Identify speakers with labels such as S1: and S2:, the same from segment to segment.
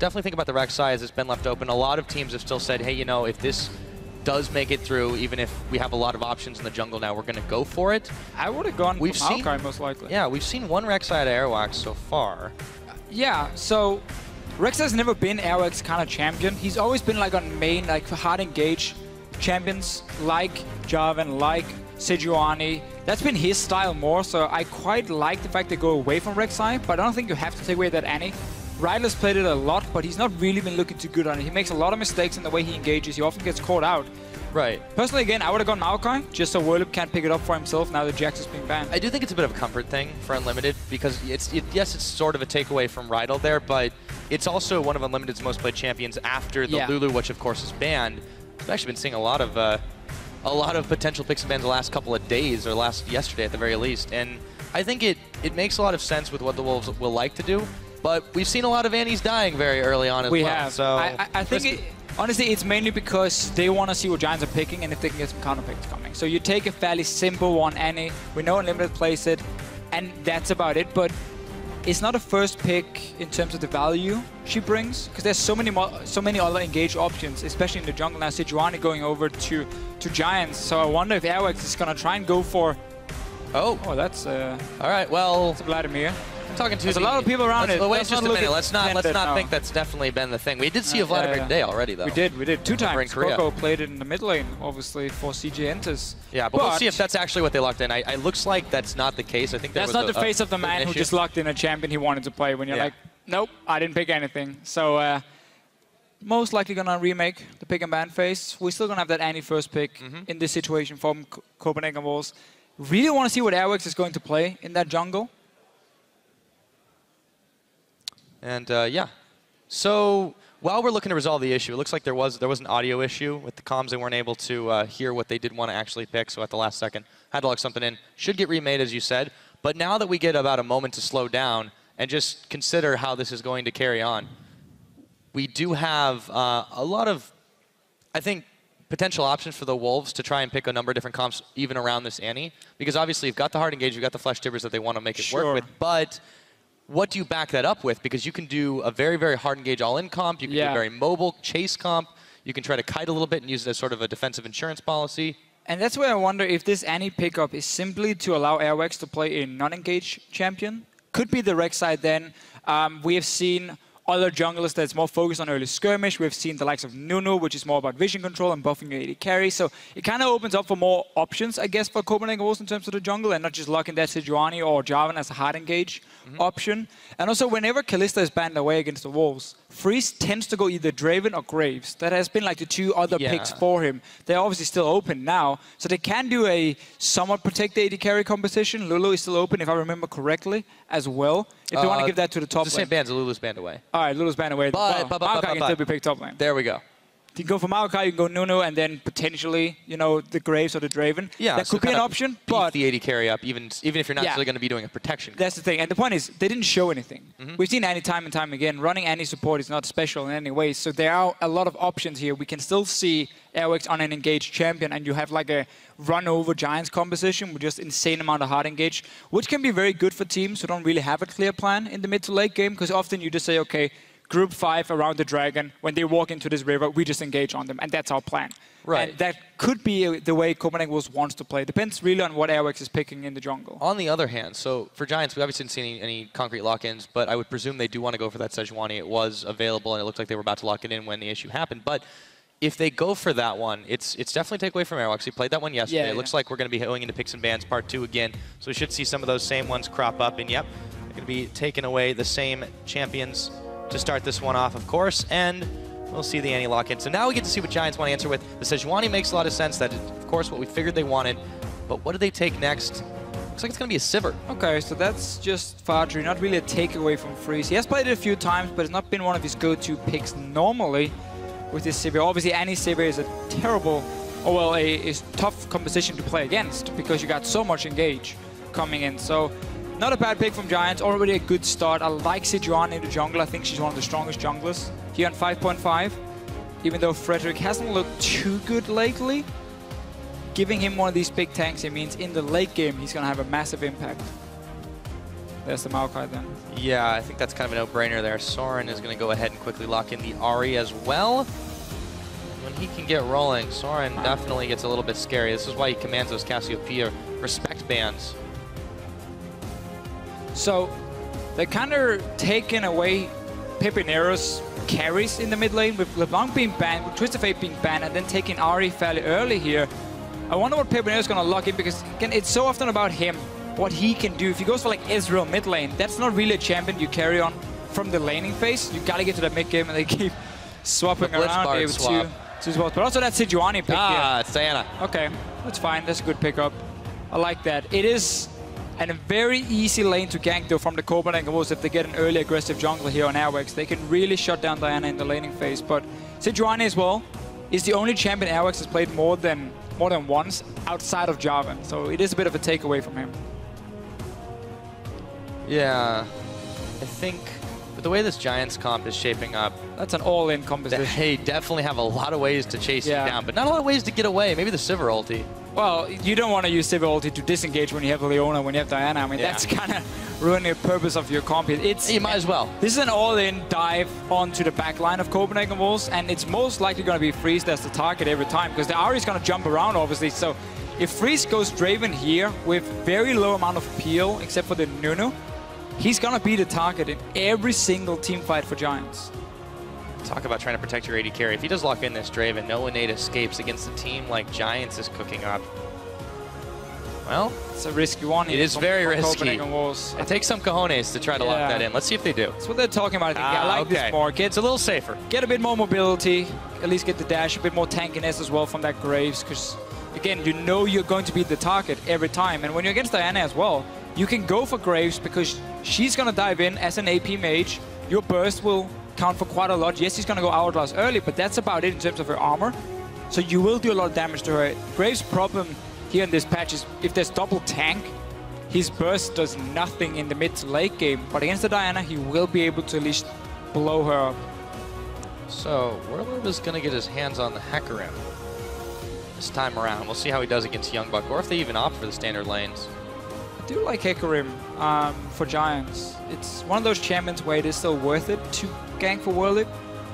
S1: definitely think about the Rek'Sai as it's been left open. A lot of teams have still said, hey, you know, if this does make it through, even if we have a lot of options in the jungle now, we're going to go for it.
S2: I would have gone for Maokai, most likely.
S1: Yeah, we've seen one Rek'Sai at Airwaks so far.
S2: Yeah, so Rek'Sai's never been Airwaks kind of champion. He's always been like on main, like hard engage champions like Jarvan, like Sejani. That's been his style more, so I quite like the fact they go away from Rek'Sai, but I don't think you have to take away that Annie. Rydle's played it a lot, but he's not really been looking too good on it. He makes a lot of mistakes in the way he engages. He often gets caught out.
S1: Right.
S2: Personally, again, I would have gone Maokai, just so Werlyb can't pick it up for himself now that Jax is being banned.
S1: I do think it's a bit of a comfort thing for Unlimited, because yes, it's sort of a takeaway from Rydle there, but it's also one of Unlimited's most played champions after the Lulu, which of course is banned. I've actually been seeing a lot of potential picks and bans the last couple of days, or yesterday at the very least, and I think it makes a lot of sense with what the Wolves will like to do. But we've seen a lot of Annies dying very early on as well.
S2: We have.
S1: So
S2: I think, honestly, it's mainly because they want to see what Giants are picking and if they can get some counter picks coming. So you take a fairly simple one, Annie. We know Unlimited plays it, and that's about it. But it's not a first pick in terms of the value she brings, because there's so many other engaged options, especially in the jungle now. Sejani going over to Giants. So I wonder if Airwaks is going to try and go for... Oh, that's... All
S1: right, well...
S2: That's Vladimir.
S1: Talking to
S2: There's a lot of people around it.
S1: Wait just a minute. Let's not think that's definitely been the thing. We did see a Vladimir today already, though.
S2: We did. 2 times. Coco played it in the mid lane, obviously, for CJ Enters.
S1: Yeah, but we'll see if that's actually what they locked in. It looks like that's not the case. I think
S2: that's not the face of the man who just locked in a champion he wanted to play. When you're like, nope, I didn't pick anything. So most likely gonna remake the pick and ban phase. We're still gonna have that Annie first pick in this situation from Copenhagen Wolves. Really want to see what Airwaks is going to play in that jungle.
S1: And yeah, so while we're looking to resolve the issue, it looks like there was an audio issue with the comms. They weren't able to hear what they did want to actually pick, so at the last second had to log something in. Should get remade, as you said. But now that we get about a moment to slow down and just consider how this is going to carry on, we do have a lot of, I think, potential options for the Wolves to try and pick a number of different comps even around this Annie. Because obviously you've got the hard engage, you've got the flesh tibbers that they want to make it work with, but what do you back that up with? Because you can do a very, very hard engage all-in comp. You can do a very mobile chase comp. You can try to kite a little bit and use it as sort of a defensive insurance policy.
S2: And that's where I wonder if this Annie pickup is simply to allow Airwaks to play a non-engaged champion. Could be the Rek'Sai then. We have seen other junglers that's more focused on early skirmish. We've seen the likes of Nunu, which is more about vision control and buffing your AD carry. So it kind of opens up for more options, I guess, for Copenhagen Wolves in terms of the jungle, and not just locking that Sejani or Jarvan as a hard engage option. And also, whenever Kalista is banned away against the Wolves, Freeze tends to go either Draven or Graves. That has been like the 2 other picks for him. They're obviously still open now, so they can do a somewhat protected AD carry composition. Lulu is still open, if I remember correctly, as well. If they want to give that to the top lane.
S1: The same bands, Lulu's banned away.
S2: All right, Lulu's banned away. But Maokai can still be picked top lane.
S1: There we go.
S2: You can go for Maokai, you can go Nunu, and then potentially, you know, the Graves or the Draven. Yeah, that could be an option, but
S1: the AD carry up, even if you're not actually going to be doing a protection.
S2: That's the thing, and the point is, they didn't show anything. We've seen Annie time and time again. Running Annie support is not special in any way, so there are a lot of options here. We can still see Airwaks on an engaged champion, and you have like a run-over Giants composition with just insane amount of hard engage, which can be very good for teams who don't really have a clear plan in the mid to late game, because often you just say, okay, Group 5 around the dragon, when they walk into this river, we just engage on them, and that's our plan. Right. And that could be the way Copenhagen Wolves wants to play. Depends really on what Airwaks is picking in the jungle.
S1: On the other hand, so for Giants, we obviously didn't see any concrete lock-ins, but I would presume they do want to go for that Sejani. It was available, and it looked like they were about to lock it in when the issue happened. But if they go for that one, it's definitely take away from Airwaks. He played that one yesterday. It looks like we're going to be going into Picks and Bans Part 2 again, so we should see some of those same ones crop up. And yep, they're going to be taking away the same champions to start this one off, of course, and we'll see the Annie lock in. So now we get to see what Giants want to answer with. The Sejani makes a lot of sense. That is, of course, what we figured they wanted. But what do they take next? Looks like it's going to be a Sivir. Okay, so that's just Adryh, not really a takeaway from Freeze. He has played it a few times, but it's not been one of his go-to picks normally with this Sivir. Obviously, Annie Sivir is a terrible, or well, a tough composition to play against because you got so much engage coming in. So not a bad pick from Giants, already a good start. I like Sejani in the jungle. I think she's one of the strongest junglers here on 5.5. Even though Frederick hasn't looked too good lately, giving him one of these big tanks, it means in the late game he's going to have a massive impact.
S2: There's the Maokai then.
S1: Yeah, I think that's kind of a no-brainer there. Soren is going to go ahead and quickly lock in the Ahri as well. When he can get rolling, Soren definitely gets a little bit scary. This is why he commands those Cassiopeia respect bands.
S2: So they're kind of taking away Pepinero's carries in the mid lane, with LeBlanc being banned, with Twisted Fate being banned, and then taking Ahri fairly early here. I wonder what Pepinero's going to lock in, because again, it's so often about him, what he can do. If he goes for like Israel mid lane, that's not really a champion you carry on from the laning phase. You got to get to that mid game, and they keep swapping around with two spots. But also that Sejani pick here.
S1: It's Diana.
S2: Okay, that's fine. That's a good pickup. I like that. It is a very easy lane to gank though from the Copenhagen Wolves. If they get an early aggressive jungler here on Airwaks, they can really shut down Diana in the laning phase. But Sejani as well is the only champion Airwaks has played more than once outside of Java. So it is a bit of a takeaway from him.
S1: Yeah, I think with the way this Giants comp is shaping up,
S2: that's an all-in composition.
S1: They definitely have a lot of ways to chase you down, but not a lot of ways to get away. Maybe the Sivir ulti.
S2: Well, you don't want to use Sivir ulti to disengage when you have Leona, when you have Diana. I mean, that's kind of ruining the purpose of your comp. You
S1: might as well.
S2: This is an all-in dive onto the back line of Copenhagen Wolves, and it's most likely going to be Freeze that's the target every time, because the Ahri is going to jump around, obviously. So if Freeze goes Draven here with very low amount of peel, except for the Nunu, he's going to be the target in every single team fight for Giants.
S1: Talk about trying to protect your AD carry. If he does lock in this Draven, no innate escapes against a team like Giants is cooking up. Well,
S2: it's a risky one.
S1: It is very risky.
S2: It
S1: takes some cojones to try to lock that in. Let's see if they do.
S2: That's what they're talking about. I like this more.
S1: It's a little safer.
S2: Get a bit more mobility, at least get the dash, a bit more tankiness as well from that Graves, because again, you know you're going to be the target every time. And when you're against Diana as well, you can go for Graves because she's going to dive in as an AP mage. Your burst will count for quite a lot. Yes, he's going to go Hourglass early, but that's about it in terms of her armor. So you will do a lot of damage to her. Graves' problem here in this patch is if there's double tank, his burst does nothing in the mid to late game. But against the Diana, he will be able to at least blow her up.
S1: So Werlyb is going to get his hands on the Hecarim this time around. We'll see how he does against YoungBuck, or if they even opt for the standard lanes.
S2: I do like Hecarim for Giants. It's one of those champions where it is still worth it to gank for Werlyb,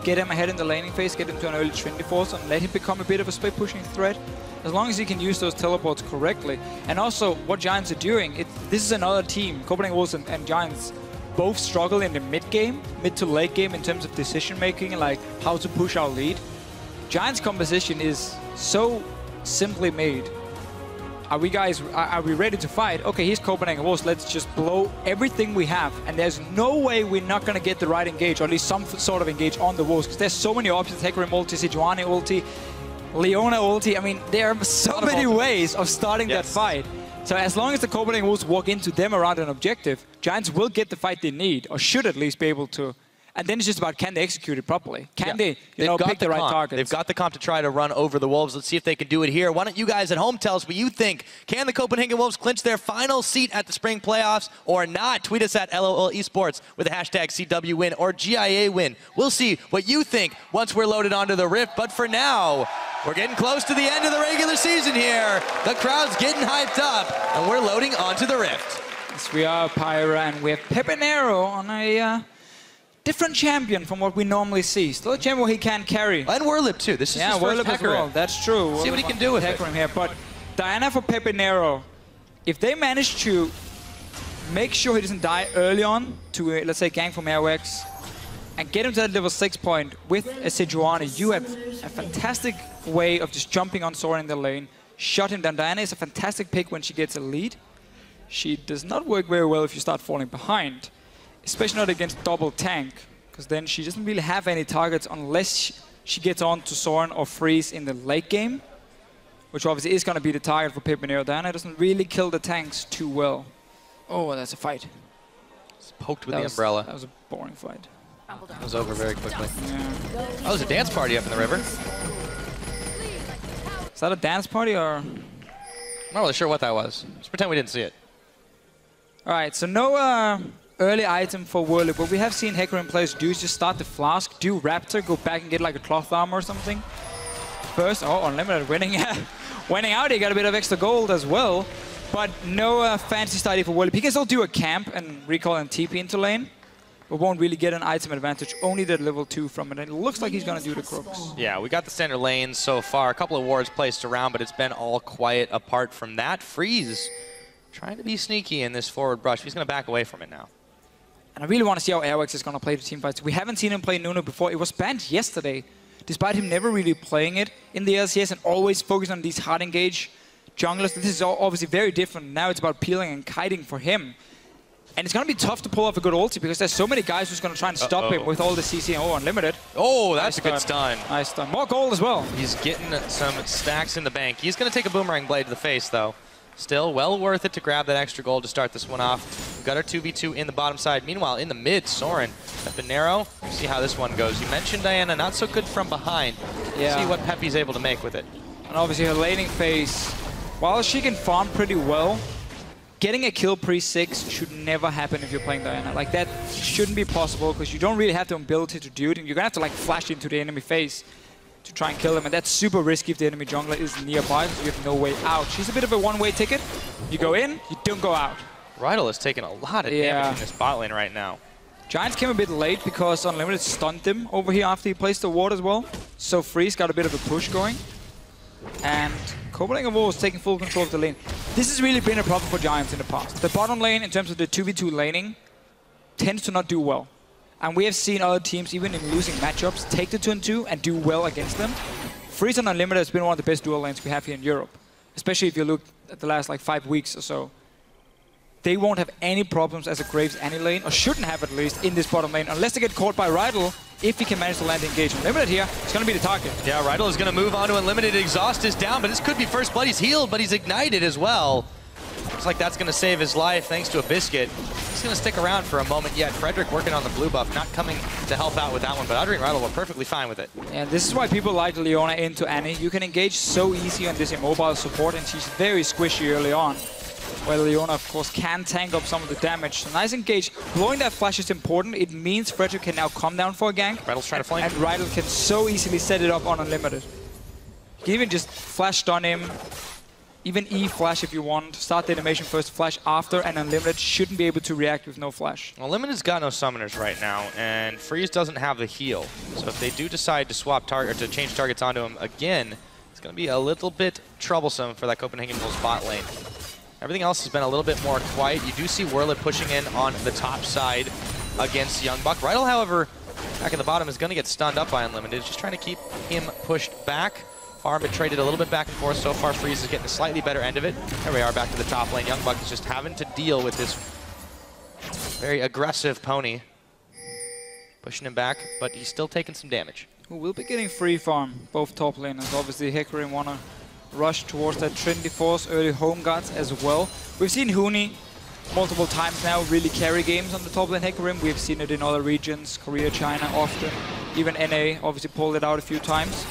S2: get him ahead in the laning phase, get him to an early Trinity Force, and let him become a bit of a split pushing threat. As long as he can use those teleports correctly. And also, what Giants are doing, this is another team, Copenhagen Wolves and Giants, both struggle in the mid game, mid to late game in terms of decision making, like how to push our lead. Giants' composition is so simply made. Are we ready to fight? Okay, here's Copenhagen Wolves. Let's just blow everything we have. And there's no way we're not going to get the right engage, or at least some sort of engage on the Wolves, because there's so many options. Hecarim ulti, Sejani ulti, Leona ulti. I mean, there are so many ways of starting that fight. So as long as the Copenhagen Wolves walk into them around an objective, Giants will get the fight they need, or should at least be able to. And then it's just about, can they execute it properly? Can they pick the right targets?
S1: They've got the comp to try to run over the Wolves. Let's see if they can do it here. Why don't you guys at home tell us what you think? Can the Copenhagen Wolves clinch their final seat at the spring playoffs or not? Tweet us at LOL Esports with the hashtag CW win or GIA win. We'll see what you think once we're loaded onto the Rift. But for now, we're getting close to the end of the regular season here. The crowd's getting hyped up, and we're loading onto the Rift.
S2: Yes, we are Pyra, and we have Pepinero on a different champion from what we normally see. Still a champion where he can carry.
S1: And Werlyb too. This is his first
S2: Werlyb as well. That's true.
S1: See what he can do with
S2: Hecarim here. But Diana for Pepinero, if they manage to make sure he doesn't die early on to, let's say, gank from Airwaks, and get him to that level 6 point with a Sejani, you have a fantastic way of just jumping on Soren in the lane, shut him down. Diana is a fantastic pick when she gets a lead. She does not work very well if you start falling behind, especially not against double tank, because then she doesn't really have any targets unless she gets on to Soren or Freeze in the late game, which obviously is going to be the target for Pepinero. Diana doesn't really kill the tanks too well. Oh, that's a fight.
S1: It's poked with the umbrella.
S2: That was a boring fight.
S1: It was over very quickly.
S2: Yeah.
S1: Oh, was a dance party up in the river.
S2: Is that a dance party or?
S1: I'm not really sure what that was. Just pretend we didn't see it.
S2: All right, so no early item for Werlyb. What we have seen Hecarim players do is just start the flask, do Raptor, go back and get like a cloth armor or something. First, oh, unlimited winning. Winning out, he got a bit of extra gold as well. But no fancy study for Werlyb. He can still do a camp and recall and TP into lane, but won't really get an item advantage. Only that level 2 from it. And it looks like he's going to do the Crooks.
S1: Yeah, we got the standard lanes so far. A couple of wards placed around, but it's been all quiet apart from that. Freeze trying to be sneaky in this forward brush. He's going to back away from it now.
S2: And I really want to see how Airwaks is going to play the teamfights. We haven't seen him play Nunu before. It was banned yesterday, despite him never really playing it in the LCS and always focused on these hard engage junglers. This is obviously very different. Now it's about peeling and kiting for him. And it's going to be tough to pull off a good ulti because there's so many guys who's going to try and stop him with all the CC and unlimited.
S1: Oh, that's a good stun.
S2: Nice stun. More gold as well.
S1: He's getting some stacks in the bank. He's going to take a boomerang blade to the face, though. Still well worth it to grab that extra gold to start this one off. We've got our 2v2 in the bottom side. Meanwhile, in the mid, Soren, Pepinero. See how this one goes. You mentioned Diana, not so good from behind.
S2: Yeah.
S1: See what Pepi's able to make with it.
S2: And obviously her laning phase, while she can farm pretty well, getting a kill pre-6 should never happen if you're playing Diana. Like, that shouldn't be possible because you don't really have the ability to do it, and you're gonna have to like flash into the enemy face to try and kill them, and that's super risky if the enemy jungler is nearby because you have no way out. She's a bit of a one-way ticket. You go in, you don't go out.
S1: Rydle is taking a lot of damage in this bot lane right now.
S2: Giants came a bit late because Unlimited stunned him over here after he placed the ward as well. So Freeze got a bit of a push going. And Copenhagen Wolves taking full control of the lane. This has really been a problem for Giants in the past. The bottom lane, in terms of the 2v2 laning, tends to not do well. And we have seen other teams, even in losing matchups, take the 2-2 and do well against them. Freeze and Unlimited has been one of the best dual lanes we have here in Europe. Especially if you look at the last like 5 weeks or so. They won't have any problems as a Graves any lane, or shouldn't have at least, in this bottom lane, unless they get caught by Rydle. If he can manage to land the engage. Unlimited here, it's going to be the target. Yeah,
S1: Rydle is going to move on to Unlimited. Exhaust is down, but this could be first blood. He's healed, but he's ignited as well. Looks like that's going to save his life thanks to a biscuit. He's going to stick around for a moment yet. Frederick working on the blue buff, not coming to help out with that one, but Adryh and Rydle were perfectly fine with it.
S2: And this is why people like Leona into Annie. You can engage so easy on this immobile support, and she's very squishy early on. Well, Leona, of course, can tank up some of the damage. So nice engage. Blowing that flash is important. It means Frederick can now come down for a gank.
S1: Rydle's trying to flank.
S2: And Rydle can so easily set it up on Unlimited. You can even just flash stun him. Even E-flash if you want. Start the animation first, flash after, and Unlimited shouldn't be able to react with no flash.
S1: Well, Unlimited's got no summoners right now, and Freeze doesn't have the heal. So if they do decide to swap target, or to change targets onto him again, it's going to be a little bit troublesome for that Copenhagen Wolves bot lane. Everything else has been a little bit more quiet. You do see Werlyb pushing in on the top side against YoungBuck. Rydle, however, back at the bottom is going to get stunned up by Unlimited. Just trying to keep him pushed back. Farm it traded a little bit back and forth. So far, Freeze is getting a slightly better end of it. There we are, back to the top lane. YoungBuck is just having to deal with this very aggressive pony. Pushing him back, but he's still taking some damage.
S2: We'll be getting free farm, both top laners. Obviously, Hecarim wanna rush towards that Trinity Force, early home guards as well. We've seen Huni multiple times now really carry games on the top lane Hecarim. We've seen it in other regions, Korea, China often. Even NA obviously pulled it out a few times.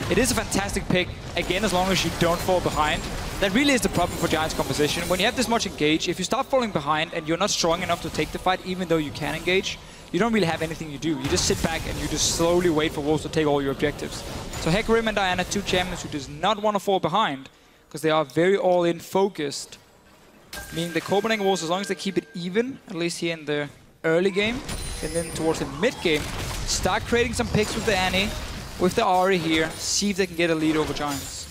S2: It is a fantastic pick, again, as long as you don't fall behind. That really is the problem for Giants composition. When you have this much engage, if you start falling behind and you're not strong enough to take the fight, even though you can engage, you don't really have anything you do. You just sit back and you just slowly wait for Wolves to take all your objectives. So Hecarim and Diana, two champions who does not want to fall behind, because they are very all-in focused. Meaning the Copenhagen Wolves, as long as they keep it even, at least here in the early game, and then towards the mid-game, start creating some picks with the Annie, with the Ahri here, see if they can get a lead over Giants.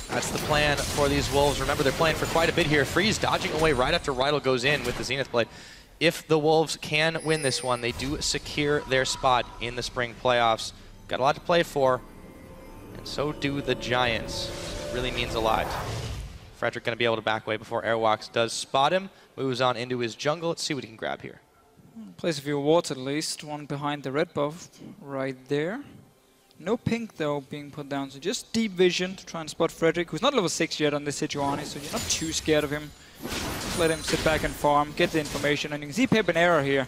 S1: That's the plan for these Wolves. Remember, they're playing for quite a bit here. Freeze dodging away right after Rydle goes in with the Zenith Blade. If the Wolves can win this one, they do secure their spot in the spring playoffs. Got a lot to play for, and so do the Giants. It really means a lot. Frederick going to be able to back away before Airwaks does spot him. Moves on into his jungle. Let's see what he can grab here.
S2: Plays a few wards at least. One behind the red buff right there. No pink though being put down, so just deep vision to try and spot Frederick, who's not level 6 yet on this Sejani, so you're not too scared of him. Just let him sit back and farm, get the information, and you can see Pepinero here.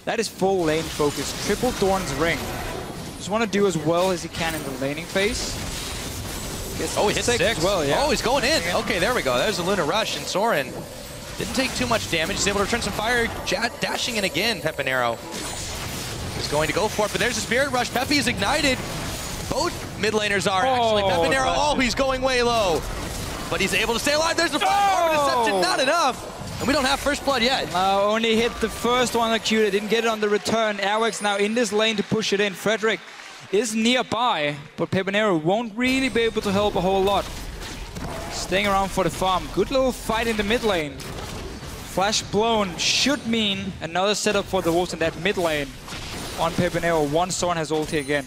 S2: That is full lane focus. Triple Thorn's Ring. Just want to do as well as he can in the laning phase.
S1: Oh, he hit 6.
S2: Well, yeah.
S1: Oh, he's going in. Okay, there we go. There's a Luna Rush, and Soren didn't take too much damage. He's able to return some fire. Dashing in again, Pepinero. He's going to go for it, but there's a Spirit Rush. Peppy is ignited. Both mid laners are actually. Pepinero, he's going way low. but he's able to stay alive. There's the deception, not enough. And we don't have first blood yet.
S2: Only hit the first one on the Q. They didn't get it on the return. Airwaks now in this lane to push it in. Frederick is nearby, but Pepinero won't really be able to help a whole lot. Staying around for the farm. Good little fight in the mid lane. Flash blown should mean another setup for the Wolves in that mid lane on Pepinero. One Soren has ulti again.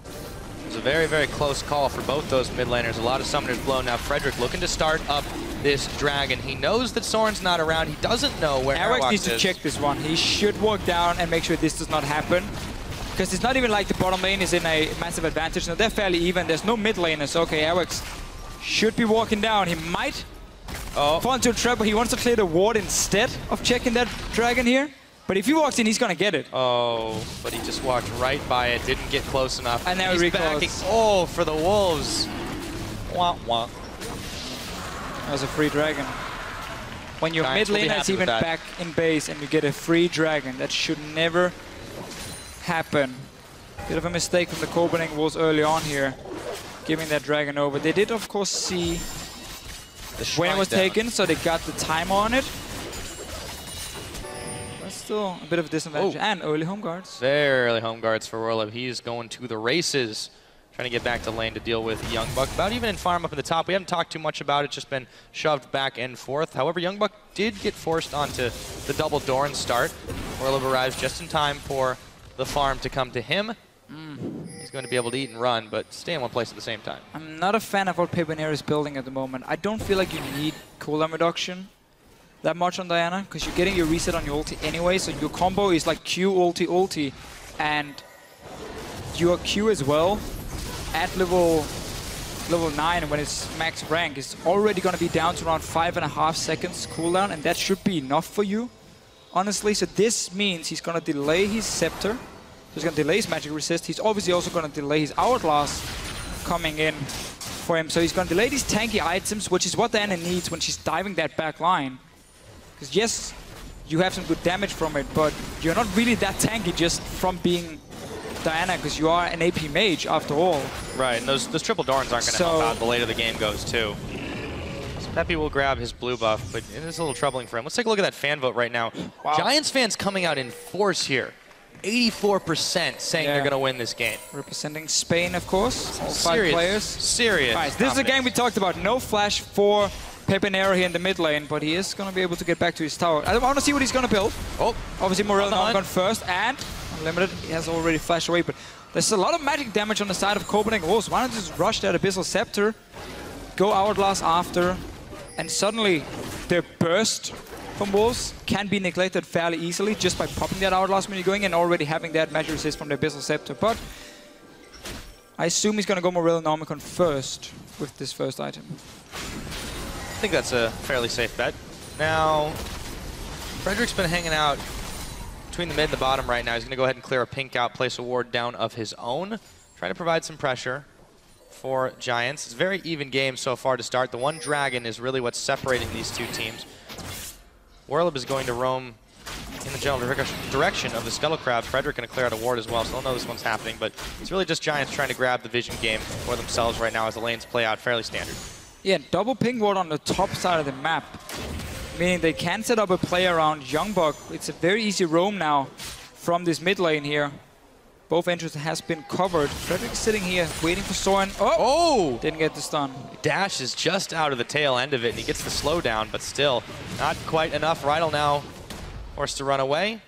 S1: It was a very, very close call for both those mid laners. A lot of summoners blown. Now Frederick looking to start up this dragon. He knows that Soren's not around. He doesn't know where Airwaks
S2: needs to check this one. He should walk down and make sure this does not happen. Because it's not even like the bottom lane is in a massive advantage. No, they're fairly even. There's no mid laners. Okay, Airwaks should be walking down. He might fall into a trap, but he wants to clear the ward instead of checking that dragon here. But if he walks in, he's going to get it.
S1: Oh, but he just walked right by it. Didn't get close enough.
S2: And now
S1: he's backing. Oh, for the Wolves. Wah, wah.
S2: That was a free dragon. When your mid laner is even back in base and you get a free dragon, that should never happen. Bit of a mistake from the Copenhagen Wolves early on here, giving that dragon over. They did, of course, see when it was taken, so they got the timer on it. But still a bit of a disadvantage. And early home guards.
S1: Very early home guards for Werlyb. He's going to the races, trying to get back to lane to deal with YoungBuck. About even in farm up in the top. We haven't talked too much about it, just been shoved back and forth. However, YoungBuck did get forced onto the double Doran start. Werlyb arrives just in time for the farm to come to him. He's going to be able to eat and run, but stay in one place at the same time.
S2: I'm not a fan of what Pepinero is building at the moment. I don't feel like you need cooldown reduction that much on Diana, because you're getting your reset on your ulti anyway, so your combo is like Q, ulti, ulti, and your Q as well at level 9 when it's max rank is already going to be down to around 5.5 seconds cooldown, and that should be enough for you, honestly. So this means he's going to delay his Scepter. He's going to delay his magic resist. He's obviously also going to delay his Hourglass coming in for him. So he's going to delay these tanky items, which is what Diana needs when she's diving that back line. Because yes, you have some good damage from it, but you're not really that tanky just from being Diana, because you are an AP mage after all.
S1: Right, and those triple Dorans aren't going to help out the later the game goes too. So Peppy will grab his blue buff, but it is a little troubling for him. Let's take a look at that fan vote right now. Wow. Giants fans coming out in force here. 84% saying they're going to win this game.
S2: Representing Spain, of course. All 5 players.
S1: Serious.
S2: Right, this is a game we talked about. No flash for Pepinero here in the mid lane, but he is going to be able to get back to his tower. I want to see what he's going to build. Oh, obviously Morel now gone first, and Unlimited, he has already flashed away, but there's a lot of magic damage on the side of Copenhagen Wolves. Why don't you just rush that Abyssal Scepter, go Hourglass after, and suddenly their burst from Wolves can be neglected fairly easily just by popping that Hourglass when you're going and already having that magic resist from the Abyssal Scepter. But I assume he's going to go Morel Nomicon first with this first item.
S1: I think that's a fairly safe bet. Now, Frederick's been hanging out between the mid and the bottom right now. He's going to go ahead and clear a pink out, place a ward down of his own, trying to provide some pressure for Giants. It's a very even game so far to start. The one dragon is really what's separating these two teams. Werlyb is going to roam in the general direction of the Scuttle Crab. Frederick going to clear out a ward as well, so they'll know this one's happening, but it's really just Giants trying to grab the vision game for themselves right now as the lanes play out fairly standard.
S2: Yeah, double ping ward on the top side of the map, meaning they can set up a play around YoungBuck. It's a very easy roam now from this mid lane here. Both entrances has been covered. Frederick's sitting here waiting for Soren. Oh! Didn't get the stun.
S1: Dash is just out of the tail end of it, and he gets the slowdown, but still not quite enough. Rydle now forced to run away.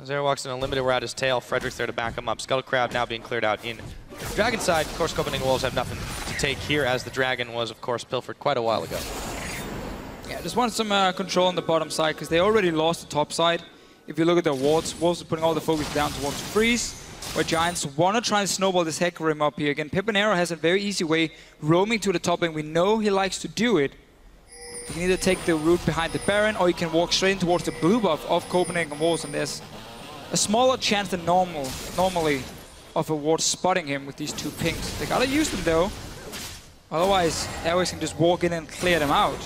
S1: As Airwaks and Unlimited were at his tail, Frederick's there to back him up. Scuttle Crab now being cleared out in Dragon side. Of course, Copenhagen Wolves have nothing to take here, as the Dragon was, of course, pilfered quite a while ago.
S2: Yeah, just want some control on the bottom side, because they already lost the top side. If you look at their wards, Wolves are putting all the focus down towards Freeze, where Giants want to try and snowball this Hecarim up here. Again, Pepinero has a very easy way roaming to the top, and we know he likes to do it. You can either take the route behind the Baron, or you can walk straight in towards the blue buff of Copenhagen Wolves, and there's a smaller chance than normally of a ward spotting him with these two pings. They gotta use them though, otherwise Airwaks can just walk in and clear them out.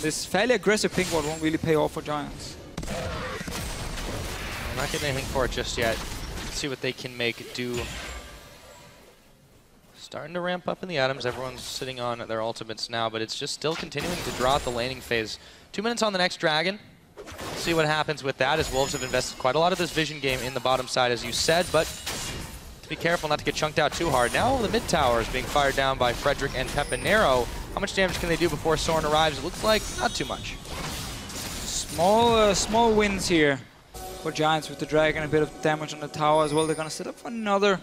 S2: This fairly aggressive ping ward won't really pay off for Giants.
S1: I'm not getting anything for it just yet. Let's see what they can make do. Starting to ramp up in the atoms. Everyone's sitting on their ultimates now, but it's just still continuing to draw at the laning phase. 2 minutes on the next dragon. See what happens with that, as Wolves have invested quite a lot of this vision game in the bottom side, as you said, but to be careful not to get chunked out too hard. Now the mid tower is being fired down by Frederick and Pepinero. How much damage can they do before Soren arrives? It looks like not too much.
S2: Small wins here for Giants with the dragon, a bit of damage on the tower as well. They're gonna set up for another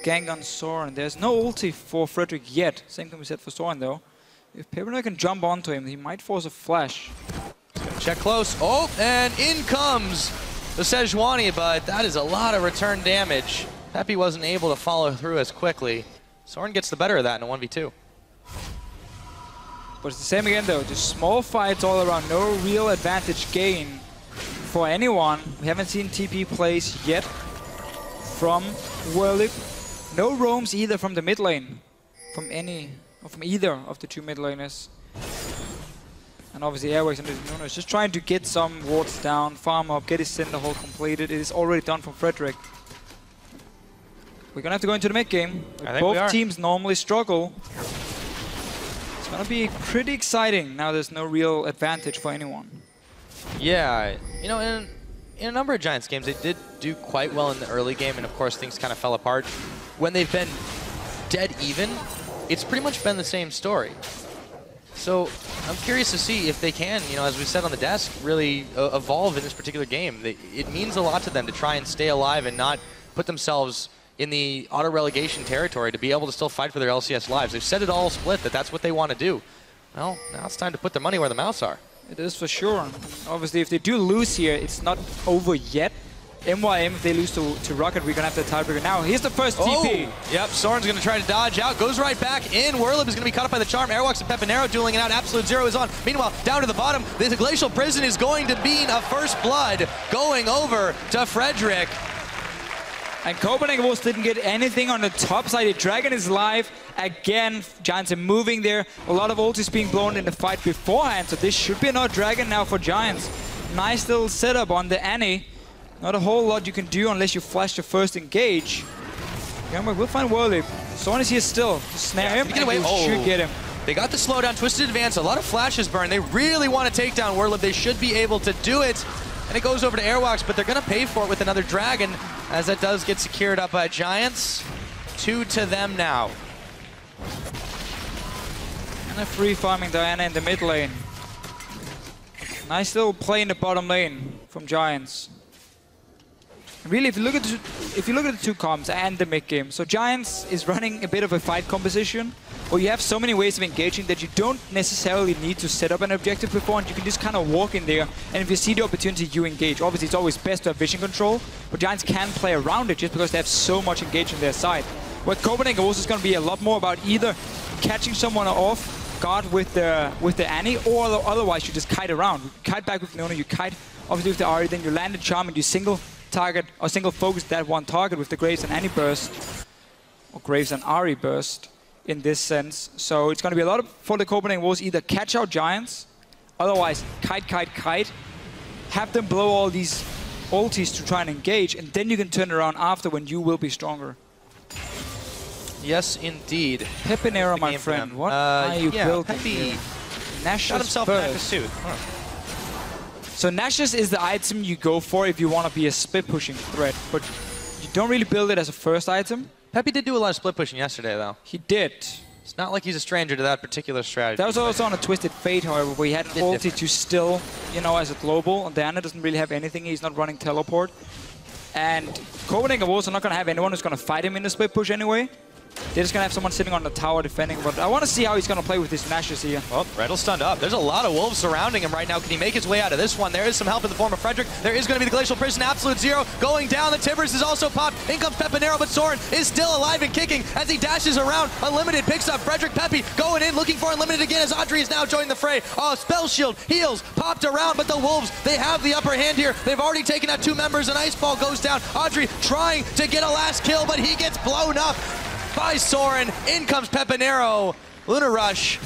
S2: gank on Soren. There's no ulti for Frederick yet. Same can be said for Soren though. If Pepinero can jump onto him, he might force a flash.
S1: He's gonna check close. Oh, and in comes the Sejani, but that is a lot of return damage. Pepi wasn't able to follow through as quickly. Soren gets the better of that in a 1v2.
S2: But it's the same again though, just small fights all around, no real advantage gain for anyone. We haven't seen TP plays yet from Werlyb. No roams either from the mid lane, from either of the two mid laners. And obviously Airwaks and Nunu is just trying to get some wards down, farm up, get his Cinder Hole completed. It is already done from Frederick. We're gonna have to go into the mid game. Both teams normally struggle. It's gonna be pretty exciting. Now there's no real advantage for anyone.
S1: Yeah, you know, in a number of Giants games, they did do quite well in the early game, and of course things kind of fell apart. When they've been dead even, it's pretty much been the same story. So I'm curious to see if they can, you know, as we said on the desk, really evolve in this particular game. It means a lot to them to try and stay alive and not put themselves in the auto-relegation territory, to be able to still fight for their LCS lives. They've said it all split that that's what they want to do. Well, now it's time to put their money where the mouths are.
S2: It is for sure. Obviously, if they do lose here, it's not over yet. MYM, if they lose to Rocket, we're going to have the tiebreaker now. Here's the first TP.
S1: Yep, Soren's going to try to dodge out. Goes right back in. Werlyb is going to be caught up by the charm. Airwaks and Pepinero dueling it out. Absolute Zero is on. Meanwhile, down to the bottom, the Glacial Prison is going to be a first blood going over to Frederick.
S2: And Copenhagen Wolves didn't get anything on the top side. The Dragon is live. Again, Giants are moving there. A lot of ultis being blown in the fight beforehand, so this should be another Dragon now for Giants. Nice little setup on the Annie. Not a whole lot you can do unless you flash the first engage. YoungBuck will find Werlyb. Soren is here still. Snare him,
S1: get away.
S2: And should get him.
S1: They got the slowdown, twisted advance, a lot of flashes burn. They really want to take down Werlyb. They should be able to do it. And it goes over to Airwaks, but they're going to pay for it with another Dragon, as that does get secured up by Giants. 2 to them now.
S2: And a free farming Diana in the mid lane. Nice little play in the bottom lane from Giants. Really, if you look at the two comps and the mid game, so Giants is running a bit of a fight composition, where you have so many ways of engaging that you don't necessarily need to set up an objective beforehand. You can just kind of walk in there, and if you see the opportunity, you engage. Obviously, it's always best to have vision control, but Giants can play around it just because they have so much engaged on their side. What Copenhagen Wolves is going to be a lot more about either catching someone off guard with the Annie, or otherwise you just kite around. You kite back with Nunu, you kite obviously with the Ahri, then you land the charm and you single target or single focus that one target with the Graves and Annie burst, or Graves and Ahri burst in this sense. So it's going to be a lot for the Copenhagen Wolves, either catch out Giants, otherwise kite, have them blow all these ultis to try and engage, and then you can turn around after when you will be stronger.
S1: Yes, indeed.
S2: Pepinero, my friend, what are you building here? Nashus
S1: got himself
S2: first.
S1: back a suit. Huh.
S2: So Nashus is the item you go for if you want to be a split pushing threat, but you don't really build it as a first item.
S1: Pepi did do a lot of split pushing yesterday, though.
S2: He did.
S1: It's not like he's a stranger to that particular strategy.
S2: That was also on a Twisted Fate, however, where he had an ulti to still, you know, as a global. And Diana doesn't really have anything. He's not running teleport. And Copenhagen Wolves are not going to have anyone who's going to fight him in the split push anyway. They're just going to have someone sitting on the tower defending, but I want to see how he's going to play with his Nashus here.
S1: Well, Rydle's stunned up. There's a lot of Wolves surrounding him right now. Can he make his way out of this one? There is some help in the form of Frederick. There is going to be the Glacial Prison, Absolute Zero going down. The Timbers is also popped. In comes Pepinero, but Soren is still alive and kicking as he dashes around. Unlimited picks up Frederick. Pepi going in, looking for Unlimited again as Adryh is now joining the fray. Oh, Spell Shield, heals, popped around, but the Wolves, they have the upper hand here. They've already taken out 2 members. An Ice Ball goes down. Adryh trying to get a last kill, but he gets blown up by Soren. In comes Pepinero. Lunar Rush.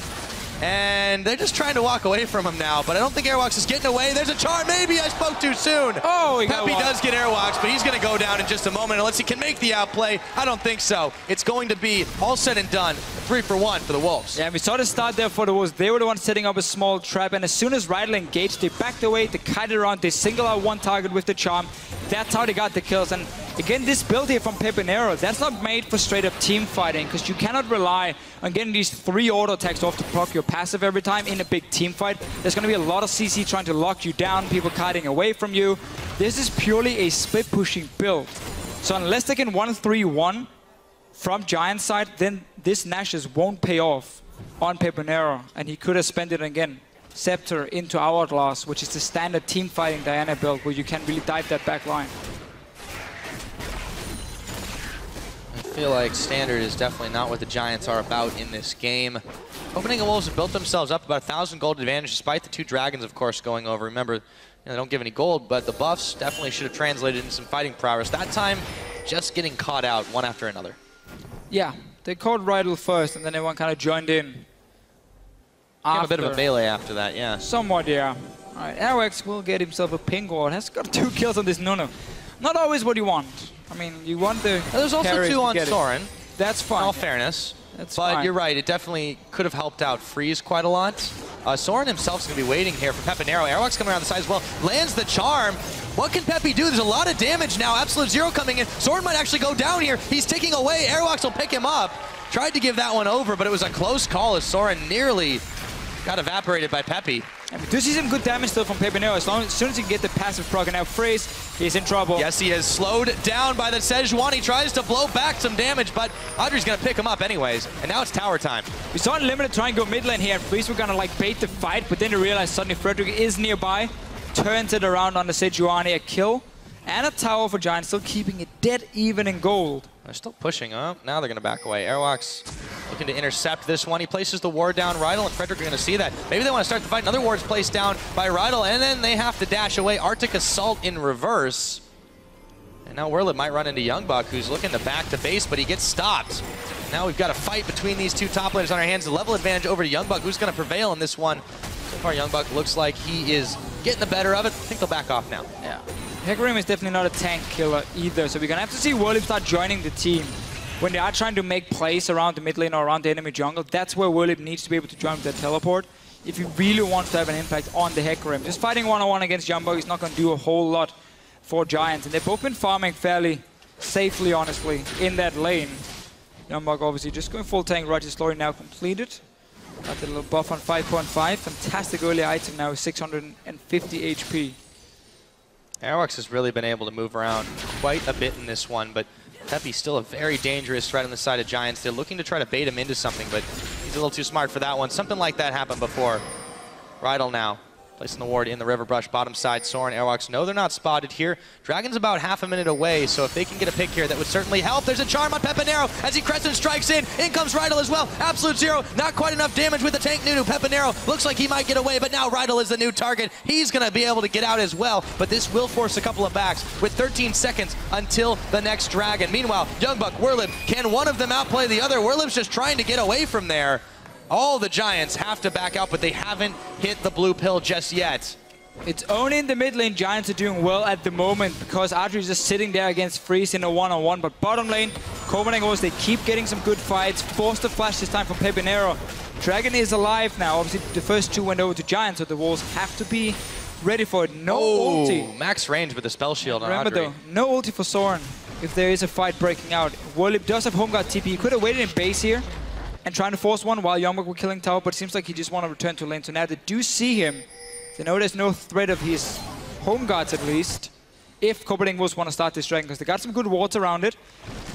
S1: And they're just trying to walk away from him now, but I don't think Airwaks is getting away. There's a charm. Maybe I spoke too soon.
S2: Oh, he
S1: Peppy does get Airwaks, but he's going to go down in just a moment unless he can make the outplay. I don't think so. It's going to be all said and done. 3-for-1 for the Wolves.
S2: Yeah, we saw the start there for the Wolves. They were the ones setting up a small trap, and as soon as Rydle engaged, they backed away, they kited around, they single out one target with the charm. That's how they got the kills. And again, this build here from Pepinero, that's not made for straight-up team fighting, because you cannot rely on getting these 3 auto attacks off to proc your passive every time in a big team fight. There's going to be a lot of CC trying to lock you down, people kiting away from you. This is purely a split-pushing build. So unless they can 1-3-1 from Giant side, then this Nash's won't pay off on Pepinero, and he could have spent it again. Scepter into Hourglass, which is the standard team fighting Diana build where you can really dive that back line.
S1: I feel like standard is definitely not what the Giants are about in this game. Copenhagen Wolves have built themselves up about 1,000 gold advantage despite the 2 dragons, of course, going over. Remember, they don't give any gold, but the buffs definitely should have translated into some fighting prowess. That time, just getting caught out one after another.
S2: Yeah, they caught Rydle first, and then everyone kind of joined in.
S1: Became a bit of a melee after that, yeah.
S2: Somewhat, yeah. All right, Airwaks will get himself a pink ward. Has got 2 kills on this Nunu. Not always what you want. I mean, you want the
S1: There's also 2 on Soren.
S2: That's fine.
S1: In all fairness.
S2: That's
S1: but
S2: fine.
S1: You're right, it definitely could have helped out Freeze quite a lot. Soren himself is going to be waiting here for Pepinero. Airwaks coming around the side as well. Lands the charm. What can Peppy do? There's a lot of damage now. Absolute Zero coming in. Soren might actually go down here. He's ticking away. Airwaks will pick him up. Tried to give that one over, but it was a close call as Soren nearly got evaporated by Peppy.
S2: And we do see some good damage still from Pepinero. As soon as he can get the passive proc and out Freeze, he's in trouble.
S1: Yes, he is slowed down by the Sejani. He tries to blow back some damage, but Adryh's going to pick him up anyways. And now it's tower time.
S2: We saw Unlimited try and go mid lane here, and Freeze were going to like bait the fight, but then they realized suddenly Frederick is nearby. Turns it around on the Sejani, a kill. And a tower for Giants, still keeping it dead even in gold.
S1: They're still pushing up. Now they're going to back away. Airwaks looking to intercept this one. He places the ward down. Rydle and Frederick are going to see that. Maybe they want to start the fight. Another ward's placed down by Rydle, and then they have to dash away. Arctic Assault in reverse. And now Werlyb might run into YoungBuck, who's looking to back to base, but he gets stopped. Now we've got a fight between these 2 top laners on our hands. The level advantage over to YoungBuck, who's going to prevail in this one. So far, YoungBuck looks like he is getting the better of it. I think they'll back off now.
S2: Yeah. Hecarim is definitely not a tank killer either, so we're going to have to see Werlyb start joining the team. When they are trying to make plays around the mid lane or around the enemy jungle, that's where Werlyb needs to be able to join with their teleport if he really wants to have an impact on the Hecarim. Just fighting one-on-one against YoungBuck is not going to do a whole lot for Giants, and they've both been farming fairly safely, honestly, in that lane. YoungBuck obviously just going full tank. Roger's story now completed. Got the little buff on 5.5. Fantastic early item now, 650 HP.
S1: Airwaks has really been able to move around quite a bit in this one, but Peppy's still a very dangerous threat on the side of Giants. They're looking to try to bait him into something, but he's a little too smart for that one. Something like that happened before. Rydle now placing the ward in the river brush, bottom side. Soren, Airwaks, no, they're not spotted here. Dragon's about half a minute away, so if they can get a pick here, that would certainly help. There's a charm on Pepinero as he crescent strikes in. In comes Rydle as well. Absolute Zero, not quite enough damage with the tank Nunu. Pepinero looks like he might get away, but now Rydle is the new target. He's going to be able to get out as well, but this will force a couple of backs with 13 seconds until the next dragon. Meanwhile, YoungBuck, Werlyb, can one of them outplay the other? Werlyb's just trying to get away from there. All the Giants have to back out, but they haven't hit the blue pill just yet.
S2: It's only in the mid lane Giants are doing well at the moment because Adryh is just sitting there against Freeze in a one-on-one. But bottom lane, Copenhagen Wolves, they keep getting some good fights. Forced the flash this time from Pepinero. Dragon is alive now. Obviously, the first 2 went over to Giants, so the Wolves have to be ready for it. No ulti.
S1: Max range with the spell shield on
S2: Remember
S1: Adryh.
S2: though, no ulti for Soren if there is a fight breaking out. Werlyb does have home guard TP. He could have waited in base here and trying to force one while YoungBuck were killing tower, but it seems like he just want to return to lane. So now they do see him. They know there's no threat of his home guards at least, if Copenhagen Wolves want to start this dragon, because they got some good wards around it.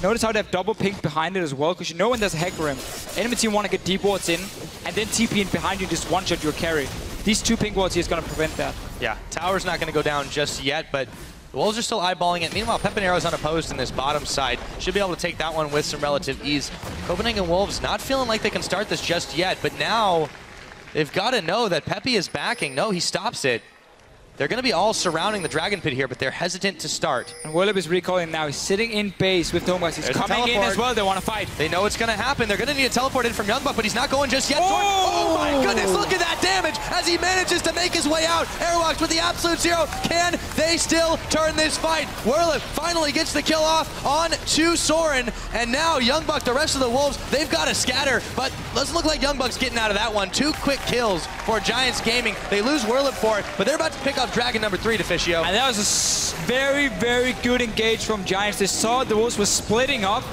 S2: Notice how they have double pink behind it as well, because you know when there's a Hecarim, enemy team want to get deep wards in, and then TP in behind you and just one-shot your carry. These 2 pink wards here is going to prevent that.
S1: Yeah, tower's not going to go down just yet, but the Wolves are still eyeballing it. Meanwhile, Pepinero's unopposed in this bottom side. Should be able to take that one with some relative ease. Copenhagen Wolves not feeling like they can start this just yet, but now they've got to know that Peppy is backing. No, he stops it. They're going to be all surrounding the Dragon Pit here, but they're hesitant to start.
S2: And Werlyb is recalling now. He's sitting in base with Domas. He's coming in as well. They want to fight.
S1: They know it's going to happen. They're going to need a teleport in from YoungBuck, but he's not going just yet. Oh my goodness, look at that damage as he manages to make his way out. Airwaks with the absolute zero. Can they still turn this fight? Werlyb finally gets the kill off on to Soren, and now YoungBuck, the rest of the Wolves, they've got to scatter, but doesn't look like YoungBuck's getting out of that one. 2 quick kills for Giants Gaming. They lose Werlyb for it, but they're about to pick up Dragon number 3, Deficio.
S2: And that was a very, very good engage from Giants. They saw the Wolves were splitting up.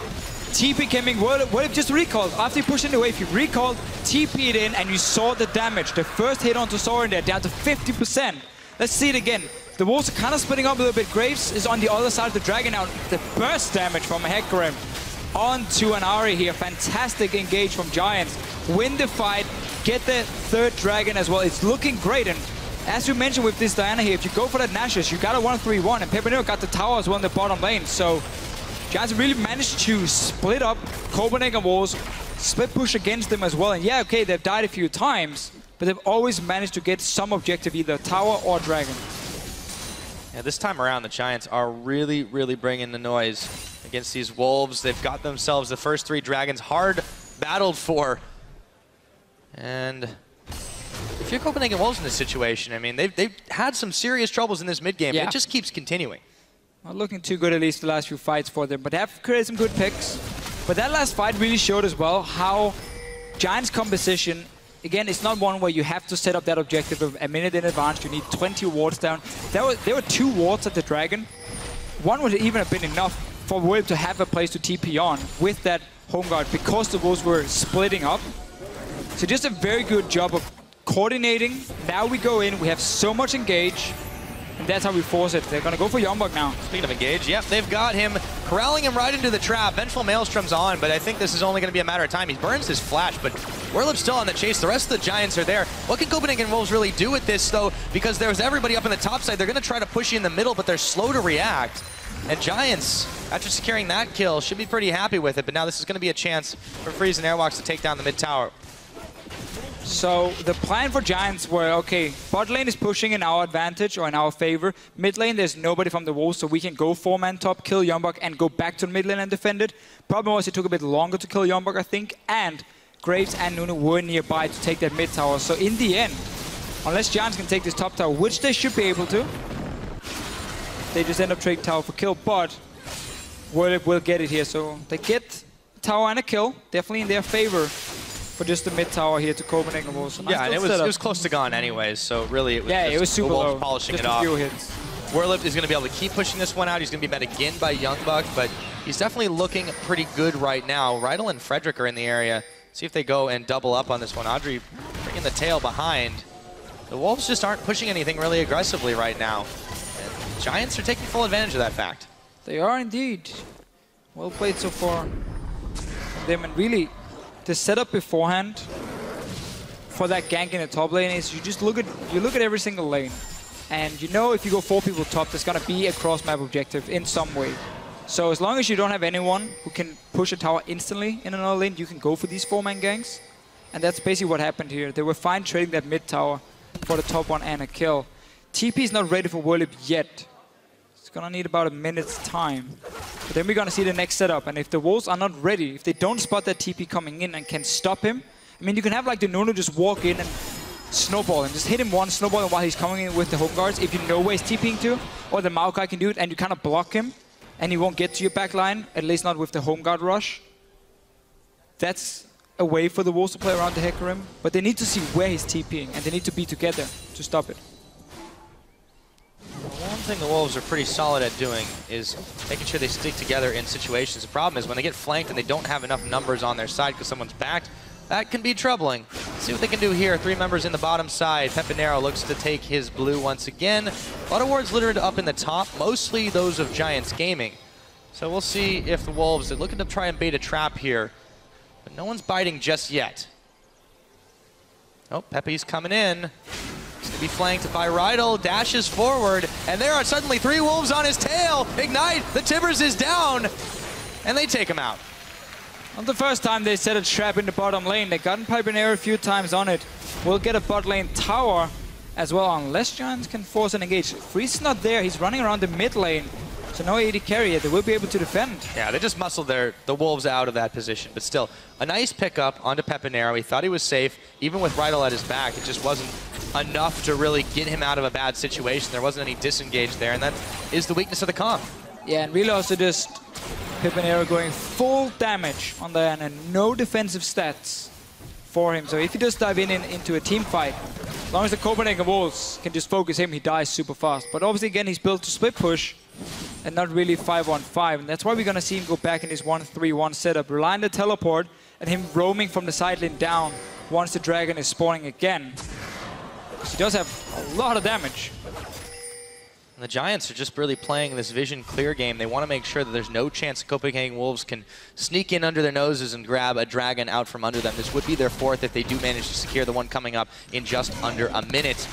S2: TP came in, Werlyb just recalled. After he pushed in the wave, he recalled, TP'd in, and you saw the damage. The first hit onto Soren there, down to 50%. Let's see it again. The Wolves are kind of splitting up a little bit. Graves is on the other side of the Dragon now. The burst damage from Hecarim onto an Ahri here. Fantastic engage from Giants. Win the fight, get the 3rd Dragon as well. It's looking great. And as you mentioned with this Diana here, if you go for that Nashus, you got a 1-3-1. And Pepinero got the tower as well in the bottom lane. So Giants really managed to split up Copenhagen Wolves, split push against them as well. And yeah, okay, they've died a few times, but they've always managed to get some objective, either tower or Dragon.
S1: Yeah, this time around, the Giants are really, really bringing the noise against these Wolves. They've got themselves the first 3 Dragons hard battled for. And if you're Copenhagen Wolves in this situation, I mean, they've had some serious troubles in this mid-game. Yeah. It just keeps continuing.
S2: Not looking too good, at least the last few fights for them, but they have created some good picks. But that last fight really showed as well how Giants' composition, again, it's not one where you have to set up that objective of a minute in advance. You need 20 wards down. There were 2 wards at the Dragon. One would even have been enough for Werlyb to have a place to TP on with that home guard because the Wolves were splitting up. So just a very good job of coordinating. Now we go in, we have so much engage, and that's how we force it. They're going to go for YoungBuck now.
S1: Speaking of engage, yep, they've got him, corralling him right into the trap. Vengeful Maelstrom's on, but I think this is only going to be a matter of time. He burns his flash, but Werlyb's still on the chase. The rest of the Giants are there. What can Copenhagen Wolves really do with this, though? Because there's everybody up in the top side. They're going to try to push you in the middle, but they're slow to react. And Giants, after securing that kill, should be pretty happy with it. But now this is going to be a chance for Freeze and Airwaks to take down the mid tower.
S2: So the plan for Giants were, okay, bot lane is pushing in our advantage or in our favor. Mid lane, there's nobody from the Wolves, so we can go 4-man top, kill YoungBuck, and go back to the mid lane and defend it. Problem was it took a bit longer to kill YoungBuck, I think, and Graves and Nunu were nearby to take that mid tower. So in the end, unless Giants can take this top tower, which they should be able to, they just end up trading tower for kill, but Werlyb will get it here. So they get a tower and a kill, definitely in their favor. For just the mid tower here to Copenhagen Wolves. So
S1: yeah, and it was close to gone anyways, so really it was,
S2: it was super low.
S1: Polishing
S2: just
S1: it off.
S2: Few hits.
S1: Werlyb is going to be able to keep pushing this one out. He's going to be met again by YoungBuck, but he's definitely looking pretty good right now. Rydle and Frederick are in the area. See if they go and double up on this one. Adryh bringing the tail behind. The Wolves just aren't pushing anything really aggressively right now. And Giants are taking full advantage of that fact.
S2: They are indeed. Well played so far. Them, and really, the setup beforehand for that gank in the top lane is you just look at every single lane, and you know if you go 4 people top, there's gonna be a cross-map objective in some way. So as long as you don't have anyone who can push a tower instantly in another lane, you can go for these 4-man ganks, and that's basically what happened here. They were fine trading that mid tower for the top one and a kill. TP is not ready for Werlyb yet. It's gonna need about a minute's time. But then we're gonna see the next setup, and if the Wolves are not ready, if they don't spot that TP coming in and can stop him, I mean, you can have like the Nunu just walk in and snowball him, just hit him one, snowball him while he's coming in with the home guards, if you know where he's TPing to, or the Maokai can do it, and you kind of block him, and he won't get to your back line, at least not with the home guard rush. That's a way for the Wolves to play around the Hecarim, but they need to see where he's TPing, and they need to be together to stop it.
S1: One thing the Wolves are pretty solid at doing is making sure they stick together in situations. The problem is when they get flanked and they don't have enough numbers on their side because someone's backed, that can be troubling. Let's see what they can do here. 3 members in the bottom side. Pepinero looks to take his blue once again. A lot of wards littered up in the top, mostly those of Giants Gaming. So we'll see if the Wolves are looking to try and bait a trap here, but no one's biting just yet. Oh, Pepe's coming in. To be flanked by Rydle, dashes forward, and there are suddenly 3 Wolves on his tail. Ignite, the Tibbers is down, and they take him out.
S2: Not the first time they set a trap in the bottom lane. They've gotten Pepinero a few times on it. We'll get a bot lane tower, as well, unless Giants can force an engage. Freeze is not there. He's running around the mid lane. So no AD carry yet. They will be able to defend.
S1: Yeah, they just muscled the Wolves out of that position. But still, a nice pickup onto Pepinero. He thought he was safe. Even with Rydle at his back, it just wasn't enough to really get him out of a bad situation. There wasn't any disengage there, and that is the weakness of the comp.
S2: Yeah, and really also just Pepinero going full damage on there and no defensive stats for him. So if he does dive into a team fight, as long as the Copenhagen Wolves can just focus him, he dies super fast. But obviously, again, he's built to split push and not really 5-on-5. And that's why we're going to see him go back in his 1-3-1 setup, rely on the teleport and him roaming from the side lane down once the dragon is spawning again. Because he does have a lot of damage.
S1: And the Giants are just really playing this vision clear game. They want to make sure that there's no chance the Copenhagen Wolves can sneak in under their noses and grab a dragon out from under them. This would be their fourth if they do manage to secure the one coming up in just under a minute.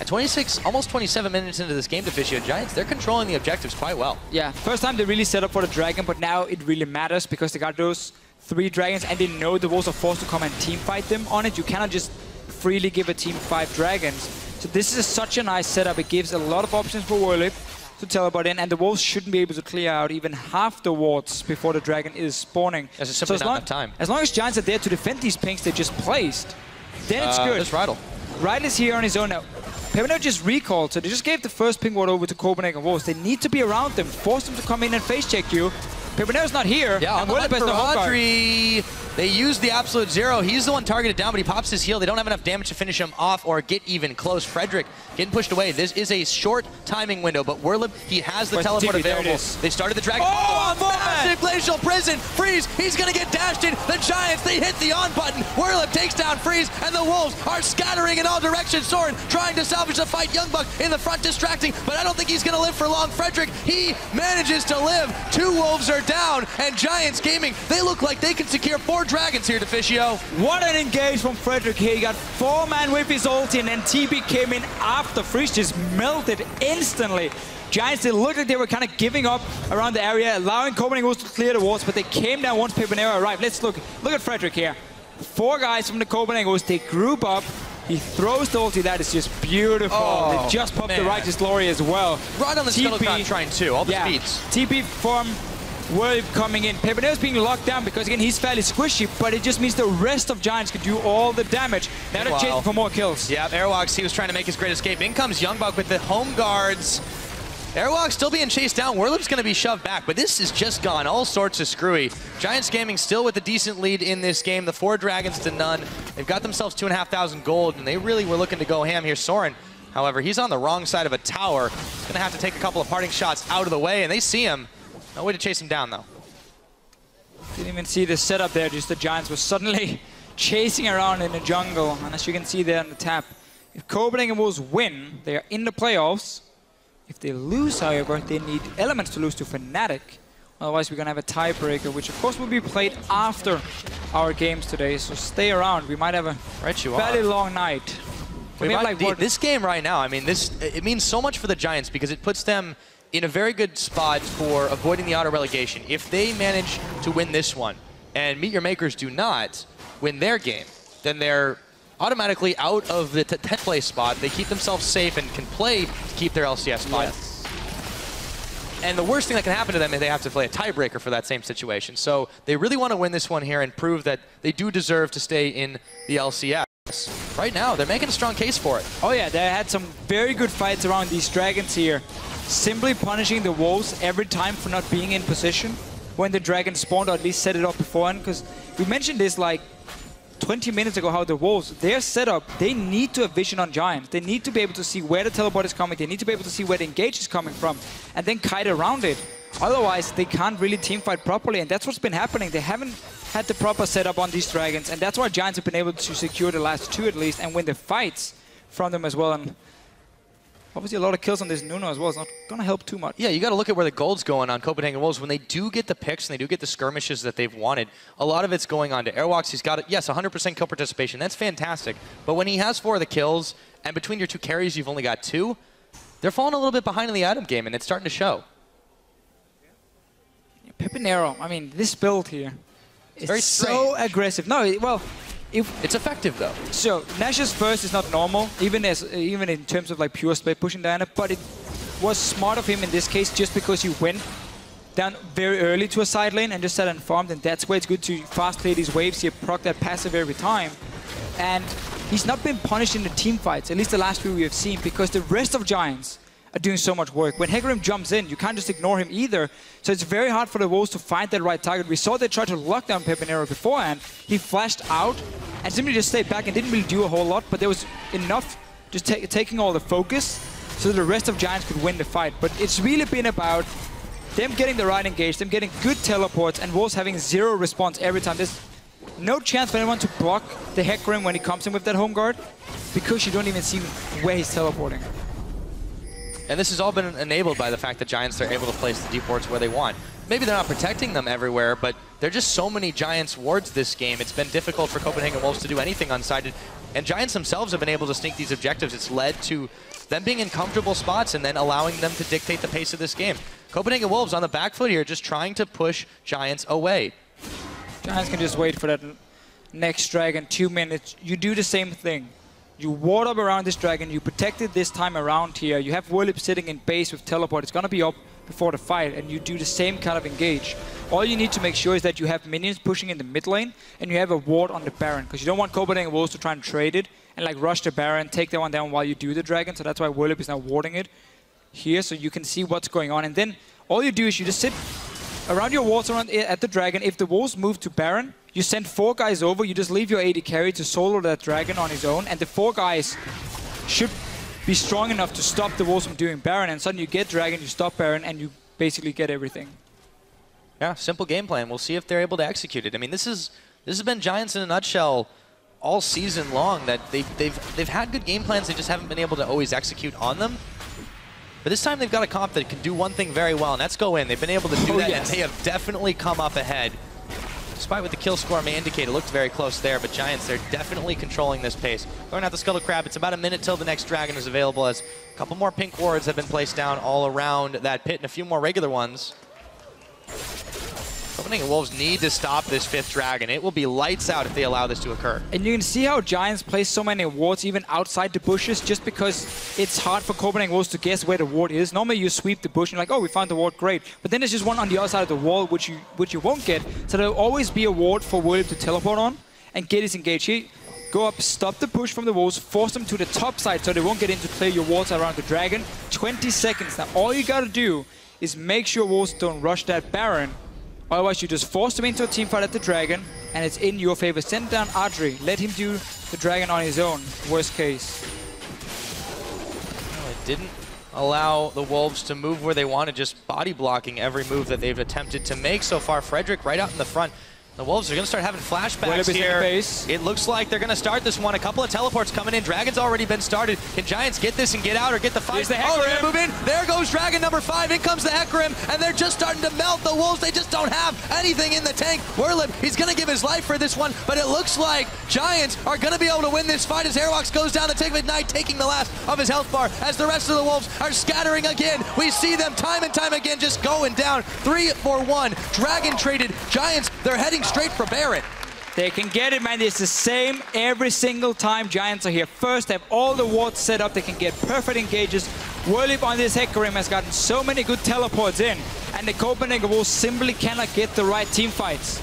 S1: At 26, almost 27 minutes into this game, Deficio, Giants, they're controlling the objectives quite well.
S2: Yeah, first time they really set up for the dragon, but now it really matters because they got those 3 dragons and they know the Wolves are forced to come and team fight them on it. You cannot just freely give a team 5 dragons. So this is such a nice setup. It gives a lot of options for Werlyb to teleport in, and the Wolves shouldn't be able to clear out even half the wards before the dragon is spawning.
S1: There's simply not enough time.
S2: As long as Giants are there to defend these pinks they just placed, then it's good.
S1: There's Rydle.
S2: Rydle is here on his own now. Pepinero just recalled, so they just gave the first ping ward over to Copenhagen Wolves. They need to be around them, force them to come in and face check you. Pepinero's not here.
S1: Yeah,
S2: and Werlyb has no
S1: Adryh. They use the absolute zero. He's the one targeted down, but he pops his heal. They don't have enough damage to finish him off or get even close. Frederick getting pushed away. This is a short timing window, but Werlyb, he has the teleport available. They started the dragon.
S2: Oh,
S1: massive glacial prison. Freeze, he's gonna get dashed in. The Giants, they hit the on button. Werlyb takes down Freeze, and the Wolves are scattering in all directions. Soren trying to salvage the fight. YoungBuck in the front distracting, but I don't think he's gonna live for long. Frederick, he manages to live. 2 Wolves are down, and Giants Gaming, they look like they can secure 4 dragons here, Deficio.
S2: What an engage from Frederick here. He got 4-man with his ulti, and then TB came in after. Freeze just melted instantly. Giants, they looked like they were kind of giving up around the area, allowing Copenhagen Wolves to clear the walls, but they came down once Pepinero arrived. Let's look at Frederick here. 4 guys from the Copenhagen Wolves, they group up. He throws the ulti. That is just beautiful.
S1: Oh,
S2: they just popped the Righteous Glory as well.
S1: Right on the Scuttlecon trying too, all the speeds.
S2: TP from Werlyb coming in. Pepinero's being locked down because, again, he's fairly squishy, but it just means the rest of Giants could do all the damage. Now they're chasing for more kills.
S1: Yeah, Airwaks, he was trying to make his great escape. In comes YoungBuck with the home guards. Airwaks still being chased down. Werlyb's going to be shoved back, but this has just gone all sorts of screwy. Giants Gaming still with a decent lead in this game. The 4 dragons to none. They've got themselves 2,500 gold, and they really were looking to go ham here. Soren, however, he's on the wrong side of a tower. Going to have to take a couple of parting shots out of the way, and they see him. No way to chase him down, though.
S2: Didn't even see the setup there, just the Giants were suddenly chasing around in the jungle. And as you can see there on the tap, if Copenhagen Wolves win, they are in the playoffs. If they lose, however, they need elements to lose to Fnatic. Otherwise, we're going to have a tiebreaker, which of course will be played after our games today. So stay around. We might have a fairly long night.
S1: This game right now, I mean, it means so much for the Giants because it puts them in a very good spot for avoiding the auto relegation. If they manage to win this one and Meet Your Makers do not win their game, then they're automatically out of the 10th place spot. They keep themselves safe and can play to keep their LCS spot.
S2: Yes.
S1: And the worst thing that can happen to them is they have to play a tiebreaker for that same situation. So they really want to win this one here and prove that they do deserve to stay in the LCS. Right now, they're making a strong case for it.
S2: Oh yeah, they had some very good fights around these dragons here. Simply punishing the Wolves every time for not being in position when the dragon spawned, or at least set it up beforehand. Because we mentioned this like 20 minutes ago, how the Wolves, their setup, they need to have vision on Giants. They need to be able to see where the teleport is coming. They need to be able to see where the engage is coming from and then kite around it. Otherwise, they can't really teamfight properly, and that's what's been happening. They haven't had the proper setup on these dragons, and that's why Giants have been able to secure the last 2 at least and win the fights from them as well. And obviously a lot of kills on this Nunu as well. It's not going to help too much.
S1: Yeah, you got to look at where the gold's going on Copenhagen Wolves. When they do get the picks and they do get the skirmishes that they've wanted, a lot of it's going on to Airwaks. He's got, yes, 100% kill participation. That's fantastic. But when he has 4 of the kills, and between your 2 carries you've only got 2, they're falling a little bit behind in the item game, and it's starting to show.
S2: Pepinero, I mean, this build here is
S1: very
S2: so aggressive. No, well,
S1: It's effective though.
S2: So Nash's first is not normal, even in terms of like pure split pushing Diana, but it was smart of him in this case just because he went down very early to a side lane and just sat and farmed, and that's where it's good to fast play these waves here, proc that passive every time. And he's not been punished in the team fights, at least the last few we have seen, because the rest of Giants are doing so much work. When Hecarim jumps in, you can't just ignore him either. So it's very hard for the Wolves to find that right target. We saw they tried to lock down Pepinero beforehand. He flashed out and simply just stayed back and didn't really do a whole lot, but there was enough just taking all the focus so the rest of Giants could win the fight. But it's really been about them getting the right engage, them getting good teleports, and Wolves having zero response every time. There's no chance for anyone to block the Hecarim when he comes in with that home guard, because you don't even see where he's teleporting.
S1: And this has all been enabled by the fact that Giants are able to place the deep wards where they want. Maybe they're not protecting them everywhere, but there are just so many Giants wards this game. It's been difficult for Copenhagen Wolves to do anything unsided. And Giants themselves have been able to sneak these objectives. It's led to them being in comfortable spots and then allowing them to dictate the pace of this game. Copenhagen Wolves on the back foot here, just trying to push Giants away.
S2: Giants can just wait for that next dragon, 2 minutes. You do the same thing. You ward up around this dragon, you protect it this time around here. You have Werlyb sitting in base with teleport. It's gonna be up before the fight, and you do the same kind of engage. All you need to make sure is that you have minions pushing in the mid lane, and you have a ward on the Baron, because you don't want Copenhagen Wolves to try and trade it, and like rush the Baron, take that one down while you do the dragon. So that's why Werlyb is now warding it here, so you can see what's going on. And then all you do is you just sit around your wards around at the dragon. If the Wolves move to Baron, you send 4 guys over, you just leave your AD carry to solo that dragon on his own, and the 4 guys should be strong enough to stop the Wolves from doing Baron, and suddenly you get dragon, you stop Baron, and you basically get everything.
S1: Yeah, simple game plan. We'll see if they're able to execute it. I mean, this has been Giants in a nutshell all season long, that they've had good game plans, they just haven't been able to always execute on them. But this time they've got a comp that can do one thing very well, and that's go in. They've been able to do that, yes. And they have definitely come up ahead. Despite what the kill score may indicate, it looked very close there, but Giants, they're definitely controlling this pace. Throwing out the Scuttle Crab, it's about a minute till the next dragon is available, as a couple more pink wards have been placed down all around that pit, and a few more regular ones. Copenhagen Wolves need to stop this 5th dragon. It will be lights out if they allow this to occur.
S2: And you can see how Giants place so many wards even outside the bushes, just because it's hard for Copenhagen Wolves to guess where the ward is. Normally you sweep the bush and you're like, oh, we found the ward, great. But then there's just one on the other side of the wall, which you won't get. So there'll always be a ward for Werlyb to teleport on and get his engage here. Go up, stop the push from the Wolves, force them to the top side so they won't get in to clear your wards around the dragon. 20 seconds. Now all you gotta do is make sure Wolves don't rush that Baron. Otherwise, you just force them into a teamfight at the dragon, and it's in your favor. Send down Adryh. Let him do the dragon on his own, worst case.
S1: Well, it didn't allow the Wolves to move where they wanted, just body blocking every move that they've attempted to make so far. Frederick right out in the front. The Wolves are going to start having flashbacks here. It looks like they're going to start this one. A couple of teleports coming in. Dragon's already been started. Can Giants get this and get out or get the fight?
S2: The
S1: oh, they're going to move in. There goes Dragon number 5. In comes the Hecarim, and they're just starting to melt the Wolves. They just don't have anything in the tank. Werlyb, he's going to give his life for this one, but it looks like Giants are going to be able to win this fight as Airwaks goes down the take of Ignite, taking the last of his health bar as the rest of the Wolves are scattering again. We see them time and time again just going down. 3-for-1. Dragon traded. Giants, they're heading straight for Baron.
S2: They can get it, man. It's the same every single time Giants are here. First, they have all the wards set up. They can get perfect engages. Werlyb on this Hecarim has gotten so many good teleports in, and the Copenhagen Wolves simply cannot get the right team fights.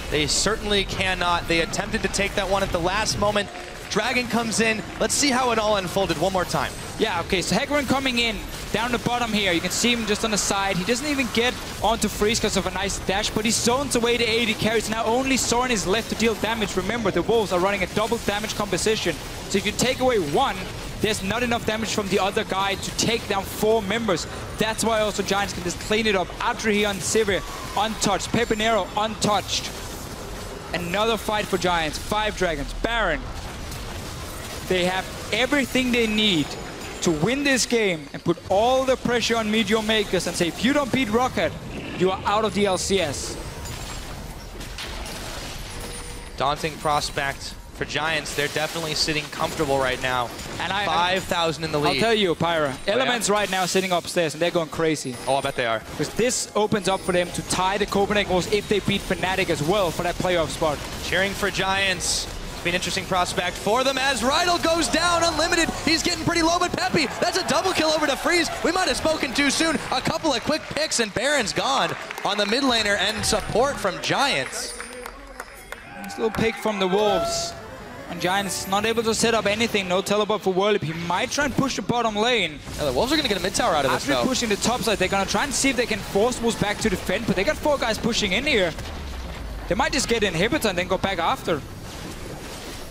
S1: They certainly cannot. They attempted to take that one at the last moment. Dragon comes in. Let's see how it all unfolded one more time.
S2: Yeah, okay, so Hecarim coming in down the bottom here. You can see him just on the side. He doesn't even get onto freeze because of a nice dash, but he zones away the AD carries. Now only Soren is left to deal damage. Remember, the Wolves are running a double damage composition. So if you take away one, there's not enough damage from the other guy to take down 4 members. That's why also Giants can just clean it up. Adryh here on Sivir, untouched. Pepinero, untouched. Another fight for Giants. 5 dragons. Baron. They have everything they need to win this game and put all the pressure on Meteor Makers and say, if you don't beat Rocket, you are out of the LCS.
S1: Daunting prospect for Giants. They're definitely sitting comfortable right now. And 5,000 in the lead.
S2: I'll tell you, Pyra, Elements right now sitting upstairs and they're going crazy.
S1: Oh, I bet they are.
S2: Because this opens up for them to tie the Copenhagen Wolves if they beat Fnatic as well for that playoff spot.
S1: Cheering for Giants. Be an interesting prospect for them as Rydle goes down unlimited. He's getting pretty low, but Peppy, that's a double kill over to Freeze. We might have spoken too soon. A couple of quick picks and Baron's gone on the mid laner and support from Giants.
S2: Nice little pick from the Wolves. And Giants not able to set up anything. No teleport for Werlyb. He might try and push the bottom lane.
S1: Yeah, the Wolves are going to get a mid tower out of this, though.
S2: Pushing the top side. They're going to try and see if they can force Wolves back to defend, but they got 4 guys pushing in here. They might just get inhibitor and then go back after.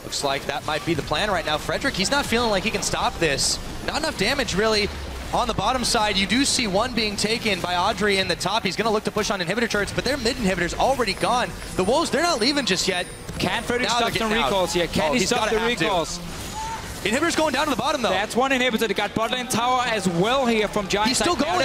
S1: Looks like that might be the plan right now. Frederick, he's not feeling like he can stop this. Not enough damage, really. On the bottom side, you do see one being taken by Adryh in the top. He's going to look to push on inhibitor turrets, but their mid inhibitor's already gone. The Wolves, they're not leaving just yet.
S2: Can Frederick stop some recalls here? Can he stop the recalls?
S1: Inhibitor's going down to the bottom, though.
S2: That's one inhibitor. They got bot lane tower as well here from Giants.
S1: He's still going.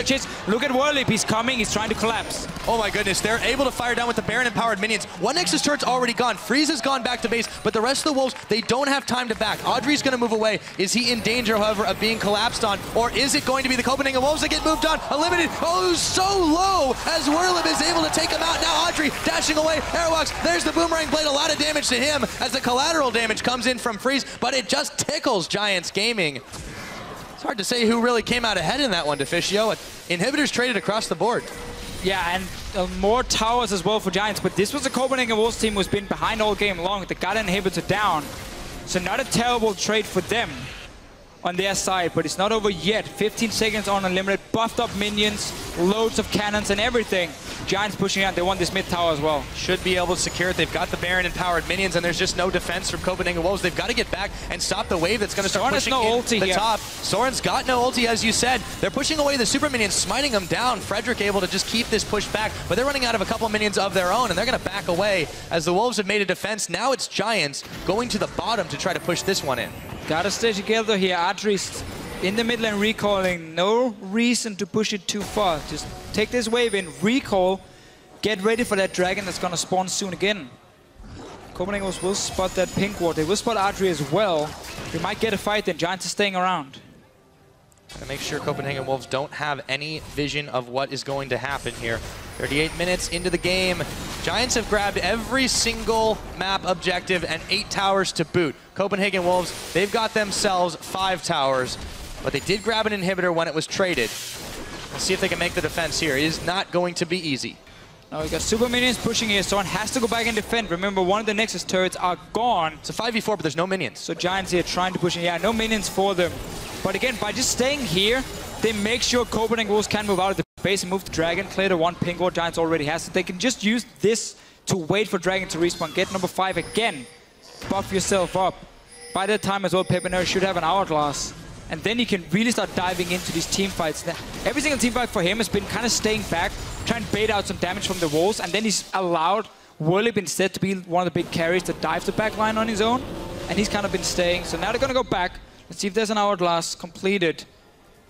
S2: Look at Werlyb. He's coming. He's trying to collapse.
S1: Oh my goodness. They're able to fire down with the Baron-empowered minions. One Nexus turret's already gone. Freeze has gone back to base, but the rest of the Wolves, they don't have time to back. Adryh's going to move away. Is he in danger, however, of being collapsed on, or is it going to be the Copenhagen Wolves that get moved on? Unlimited. Oh, so low as Werlyb is able to take him out. Now Adryh dashing away. Airwaks. There's the boomerang blade. A lot of damage to him as the collateral damage comes in from Freeze, but it just tickles Giants Gaming. It's hard to say who really came out ahead in that one, Deficio. Inhibitors traded across the board.
S2: Yeah, and more towers as well for Giants, but this was a Copenhagen Wolves team who's been behind all game long. They got an inhibitor down, so not a terrible trade for them on their side, but it's not over yet. 15 seconds on unlimited, buffed up minions, loads of cannons and everything. Giants pushing out. They want this mid tower as well. Should be able to secure it. They've got the Baron-empowered minions, and there's just no defense from Copenhagen Wolves. They've got to get back and stop the wave that's going to start pushing in the top. Soren's got no ulti, as you said. They're pushing away the super minions, smiting them down. Frederick able to just keep this push back, but they're running out of a couple minions of their own, and they're going to back away as the Wolves have made a defense. Now it's Giants going to the bottom to try to push this one in. Gotta stay together here. Adryh in the mid lane recalling. No reason to push it too far. Just take this wave in, recall, get ready for that dragon that's gonna spawn soon again. Copenhagen will spot that pink ward. They will spot Adryh as well. We might get a fight then. Giants are staying around. Gotta make sure Copenhagen Wolves don't have any vision of what is going to happen here. 38 minutes into the game. Giants have grabbed every single map objective and 8 towers to boot. Copenhagen Wolves, they've got themselves 5 towers, but they did grab an inhibitor when it was traded. Let's see if they can make the defense here. It is not going to be easy. Now we got super minions pushing here. Soren has to go back and defend. Remember, one of the Nexus turrets are gone. It's a 5v4, but there's no minions. So Giants here trying to push in. Yeah, no minions for them. But again, by just staying here, they make sure Copenhagen Wolves can move out of the base and move the dragon, clear the one ping ward Giants already has. So they can just use this to wait for dragon to respawn. Get number 5 again. Buff yourself up. By that time as well, Pepinero should have an hourglass. And then you can really start diving into these team fights. Every single team fight for him has been kind of staying back, trying to bait out some damage from the Wolves, and then he's allowed Werlyb instead to be one of the big carries that dive the back line on his own. And he's kind of been staying. So now they're going to go back. Let's see if there's an hourglass completed.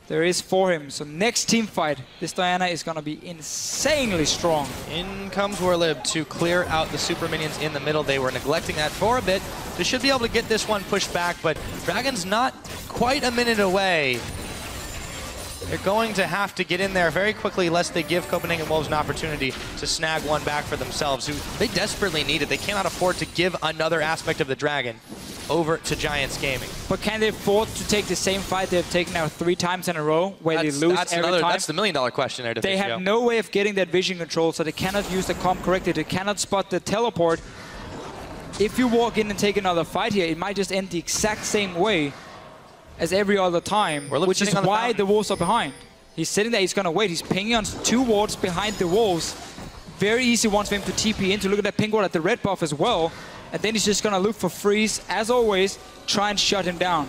S2: There is for him. So next team fight, this Diana is going to be insanely strong. In comes Werlyb to clear out the super minions in the middle. They were neglecting that for a bit. They should be able to get this one pushed back, but Dragon's not quite a minute away. They're going to have to get in there very quickly lest they give Copenhagen Wolves an opportunity to snag one back for themselves, who they desperately needed. They cannot afford to give another aspect of the Dragon over to Giants Gaming. But can they afford to take the same fight they've taken now 3 times in a row, where they lose every time? That's the million-dollar question there, Deficio. They have no way of getting that vision control, so they cannot use the comp correctly. They cannot spot the teleport. If you walk in and take another fight here, it might just end the exact same way as every other time, which is why the Wolves are behind. He's sitting there, he's going to wait. He's pinging on 2 wards behind the Wolves. Very easy ones for him to TP in, to look at that ping ward at the red buff as well. And then he's just going to look for Freeze, as always, try and shut him down.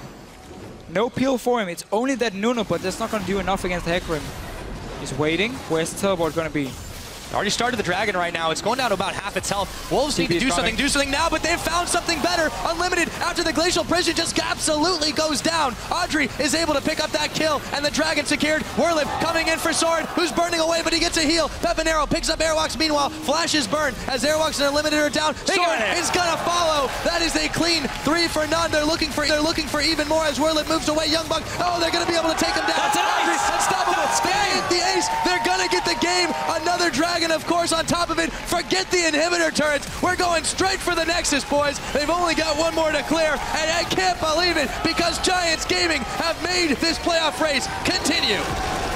S2: No peel for him. It's only that Nunu, but that's not going to do enough against the Hecarim. He's waiting. Where's the teleport going to be? Already started the dragon right now. It's going down to about half its health. Wolves need to do something now, but they've found something better. Unlimited after the glacial prison just absolutely goes down. Adryh is able to pick up that kill, and the dragon secured. Werlyb coming in for Soren, who's burning away, but he gets a heal. Pepinero picks up Airwaks. Meanwhile, flashes burn as Airwaks and Unlimited are down. Soren is gonna follow. That is a clean 3 for none. They're looking for even more as Werlyb moves away. YoungBuck, oh, they're gonna be able to take him down. That's an ace. Unstoppable. They hit the ace. They're gonna get the game. Another dragon
S1: Copenhagen, of course, on top of it. Forget the inhibitor turrets. We're going straight for the Nexus, boys. They've only got one more to clear, and I can't believe it because Giants Gaming have made this playoff race continue.